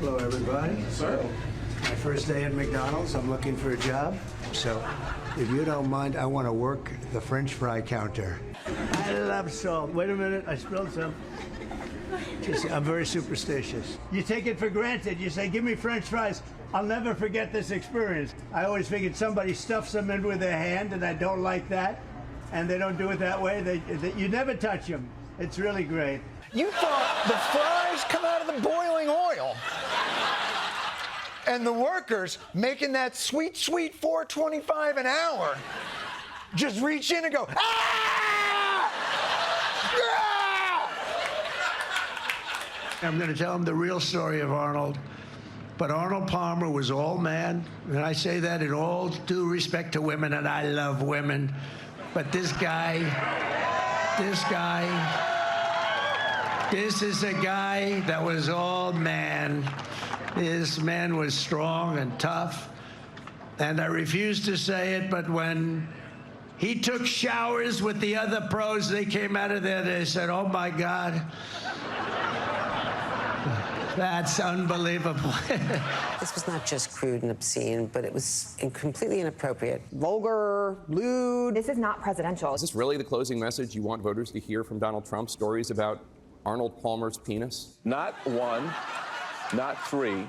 Hello, everybody. Sir. My first day at McDonald's. I'm looking for a job. So, if you don't mind, I want to work the French fry counter. I love salt. Wait a minute, I spilled some. I'm very superstitious. You take it for granted. You say, give me French fries. I'll never forget this experience. I always figured somebody stuffs them in with their hand, and I don't like that. And they don't do it that way. You never touch them. It's really great. You thought the fries come out of the boiling oil. And the workers making that sweet, sweet $4.25 an hour just reach in and go, ah! Ah! I'm going to tell them the real story of Arnold. But Arnold Palmer was all man. And I say that in all due respect to women, and I love women. But this is a guy that was all man. This man was strong and tough. And I refuse to say it, but when he took showers with the other pros, they came out of there, they said, oh my God. That's unbelievable. This was not just crude and obscene, but it was completely inappropriate. Vulgar, lewd. This is not presidential. Is this really the closing message you want voters to hear from Donald Trump? Stories about Arnold Palmer's penis? Not one, not three,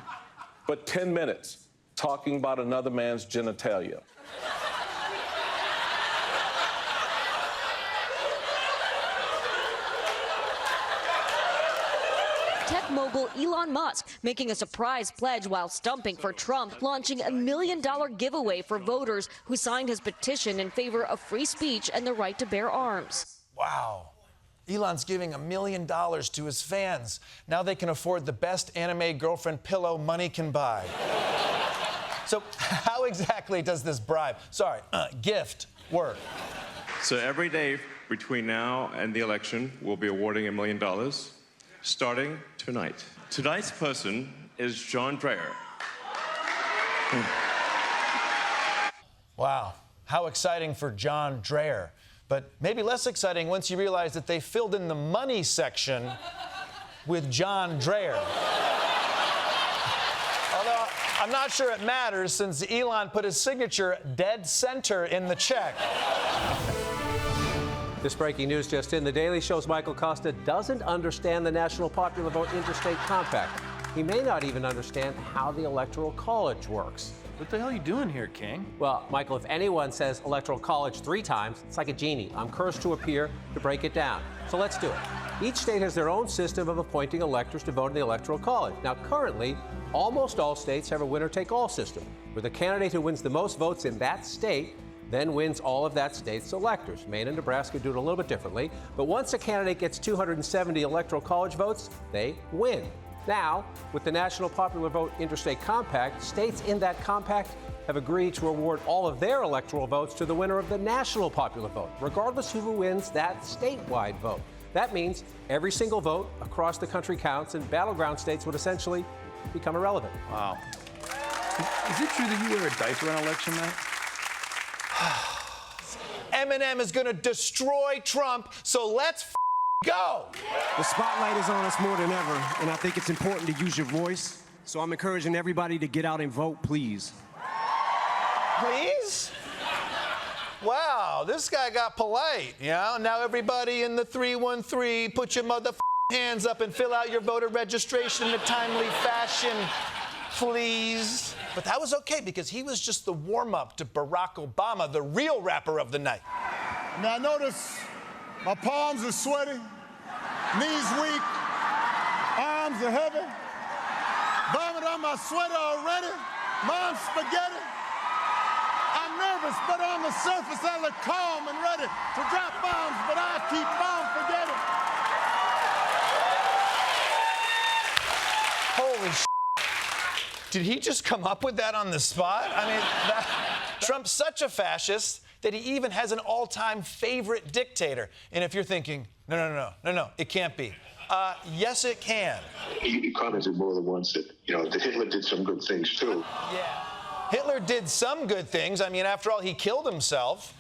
but 10 minutes talking about another man's genitalia. Tech mogul Elon Musk making a surprise pledge while stumping for Trump, launching $1 million giveaway for voters who signed his petition in favor of free speech and the right to bear arms. Wow. Elon's giving $1 million to his fans. Now they can afford the best anime girlfriend pillow money can buy. So how exactly does this gift work? So every day between now and the election, we'll be awarding $1 million, starting tonight. Tonight's person is John Dreyer. Wow, how exciting for John Dreyer. But maybe less exciting once you realize that they filled in the money section with John Dreyer. Although I'm not sure it matters since Elon put his signature dead center in the check. This breaking news just in. The Daily Show's Michael Costa doesn't understand the National Popular Vote Interstate Compact. He may not even understand how the Electoral College works. What the hell are you doing here, King? Well, Michael, if anyone says Electoral College 3 times, it's like a genie. I'm cursed to appear to break it down. So let's do it. Each state has their own system of appointing electors to vote in the Electoral College. Now, currently, almost all states have a winner-take-all system, where the candidate who wins the most votes in that state then wins all of that state's electors. Maine and Nebraska do it a little bit differently. But once a candidate gets 270 Electoral College votes, they win. Now, with the National Popular Vote Interstate Compact, states in that compact have agreed to award all of their electoral votes to the winner of the national popular vote, regardless who wins that statewide vote. That means every single vote across the country counts, and battleground states would essentially become irrelevant. Wow. Is it true that you wear a diaper on election night? Eminem is going to destroy Trump, so let's go! The spotlight is on us more than ever, and I think it's important to use your voice. So I'm encouraging everybody to get out and vote, please. Please? Wow, this guy got polite, yeah? Now everybody in the 313, put your hands up and fill out your voter registration in a timely fashion, please. But that was okay because he was just the warm-up to Barack Obama, the real rapper of the night. Now notice my palms are sweaty, knees weak, arms are heavy, vomit on my sweater already, mom's spaghetti. I'm nervous, but on the surface I look calm and ready to drop bombs, but I keep bomb forgetting. Holy shit. Did he just come up with that on the spot? I mean, Trump's such a fascist that he even has an all-time favorite dictator. And if you're thinking, no, it can't be. Yes, it can. He commented more than once that, that Hitler did some good things, too. Yeah. Hitler did some good things. I mean, after all, he killed himself.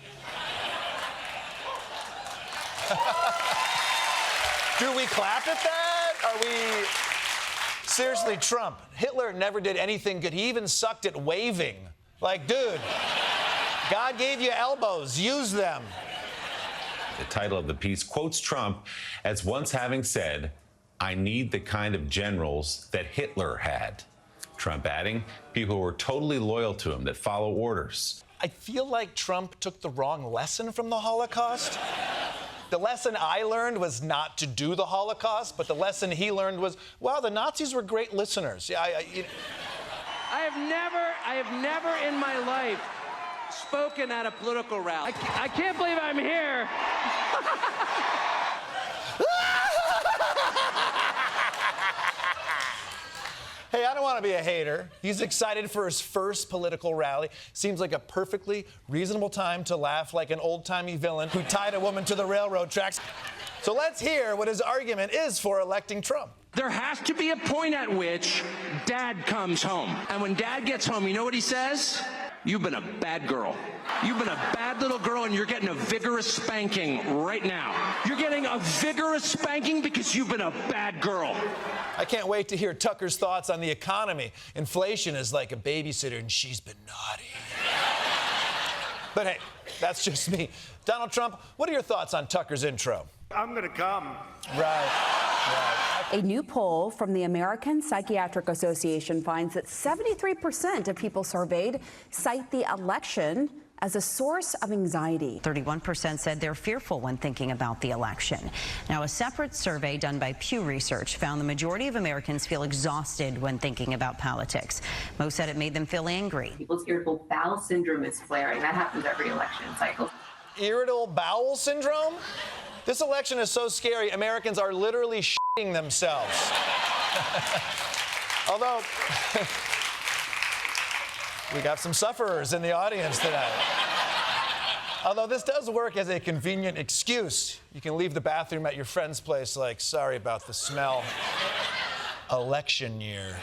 Do we clap at that? Are we Seriously, Trump, Hitler never did anything good. He even sucked at waving. Like, dude, God gave you elbows. Use them. The title of the piece quotes Trump as once having said, "I need the kind of generals that Hitler had." Trump adding, people were totally loyal to him, that follow orders. I feel like Trump took the wrong lesson from the Holocaust. The lesson I learned was not to do the Holocaust, but the lesson he learned was, wow, the Nazis were great listeners. Yeah, I have never in my life spoken at a political rally. I can't believe I'm here. Hey, I don't want to be a hater. He's excited for his first political rally. Seems like a perfectly reasonable time to laugh like an old-timey villain who tied a woman to the railroad tracks. So let's hear what his argument is for electing Trump. There has to be a point at which Dad comes home. And when Dad gets home, you know what he says? You've been a bad girl. You've been a bad little girl, and you're getting a vigorous spanking right now. You're getting a vigorous spanking because you've been a bad girl. I can't wait to hear Tucker's thoughts on the economy. Inflation is like a babysitter, and she's been naughty. But hey, that's just me. Donald Trump, what are your thoughts on Tucker's intro? I'm gonna come. Right. A new poll from the American Psychiatric Association finds that 73% of people surveyed cite the election as a source of anxiety. 31% said they're fearful when thinking about the election. Now, a separate survey done by Pew Research found the majority of Americans feel exhausted when thinking about politics. Most said it made them feel angry. People's irritable bowel syndrome is flaring. That happens every election cycle. Irritable bowel syndrome? This election is so scary, Americans are literally shitting themselves. Although, we got some sufferers in the audience tonight. Although this does work as a convenient excuse. You can leave the bathroom at your friend's place like, sorry about the smell. Election year.